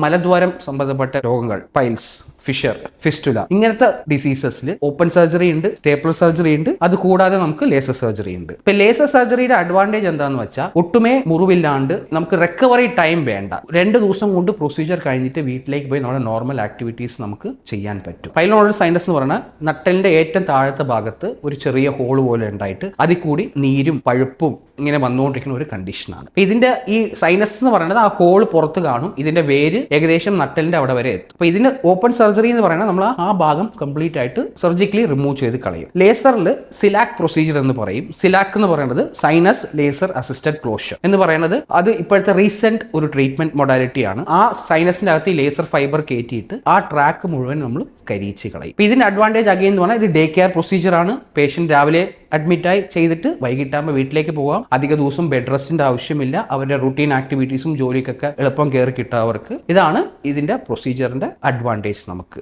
മലദ്വാരം സംബന്ധപ്പെട്ട രോഗങ്ങൾ, piles, Fisher, fistula, ഇങ്ങനത്തെ ഡിസീസസിൽ open surgery ഉണ്ട്, സ്റ്റേപ്ലർ സർജറി ഉണ്ട്. അത് കൂടാതെ നമുക്ക് ലേസർ സർജറി ഉണ്ട്. ഇപ്പൊ ലേസർ സർജറിയുടെ അഡ്വാൻറ്റേജ് എന്താന്ന് വെച്ചാൽ ഒട്ടുമേ മുറിവില്ലാണ്ട് നമുക്ക് റിക്കവറി ടൈം വേണ്ട. 2 ദിവസം കൊണ്ട് പ്രൊസീജിയർ കഴിഞ്ഞിട്ട് വീട്ടിലേക്ക് പോയി നമ്മുടെ നോർമൽ ആക്ടിവിറ്റീസ് നമുക്ക് ചെയ്യാൻ പറ്റും. പൈലോണൽ സൈനസ് എന്ന് പറഞ്ഞാൽ നട്ടലിന്റെ ഏറ്റവും താഴത്തെ ഭാഗത്ത് ഒരു ചെറിയ ഹോൾ പോലെ ഉണ്ടായിട്ട് അതിൽ കൂടി നീരും പഴുപ്പും ഇങ്ങനെ വന്നുകൊണ്ടിരിക്കുന്ന ഒരു കണ്ടീഷനാണ്. ഇതിന്റെ ഈ സൈനസ് എന്ന് പറയുന്നത് ആ ഹോൾ പുറത്ത് കാണും. ഇതിന്റെ വേര് ഏകദേശം നട്ടലിന്റെ അവിടെ വരെ എത്തും. അപ്പൊ ഇതിന്റെ ഓപ്പൺ സർജറി എന്ന് പറയുന്നത് നമ്മൾ ആ ഭാഗം കംപ്ലീറ്റ് ആയിട്ട് സർജിക്കലി റിമൂവ് ചെയ്ത് കളയും. ലേസറിൽ സിലാക് പ്രൊസീജിയർ എന്ന് പറയും. സിലാക് എന്ന് പറയുന്നത് സൈനസ് ലേസർ അസിസ്റ്റഡ് ക്ലോഷർ എന്ന് പറയുന്നത് അത് ഇപ്പോഴത്തെ റീസെന്റ് ഒരു ട്രീറ്റ്മെന്റ് മൊഡാലിറ്റിയാണ്. ആ സൈനസിന്റെ അകത്ത് ഈ ലേസർ ഫൈബർ കയറ്റിയിട്ട് ആ ട്രാക്ക് മുഴുവൻ നമ്മൾ കരിയിച്ച് കളയും. ഇതിന്റെ അഡ്വാൻറ്റേജ് അഗെയിൻ എന്ന് പറഞ്ഞാൽ ഇത് ഡേ കെയർ പ്രൊസീജിയർ ആണ്. പേഷ്യന്റ് രാവിലെ അഡ്മിറ്റായി ചെയ്തിട്ട് വൈകിട്ടാകുമ്പോൾ വീട്ടിലേക്ക് പോകാം. അധിക ദിവസം ബെഡ് റെസ്റ്റിന്റെ ആവശ്യമില്ല. അവരുടെ റുട്ടീൻ ആക്ടിവിറ്റീസും ജോലിക്കൊക്കെ എളുപ്പം കയറി കിട്ടുക അവർക്ക്. ഇതാണ് ഇതിന്റെ പ്രൊസീജിയറിന്റെ അഡ്വാൻറ്റേജ് നമുക്ക്.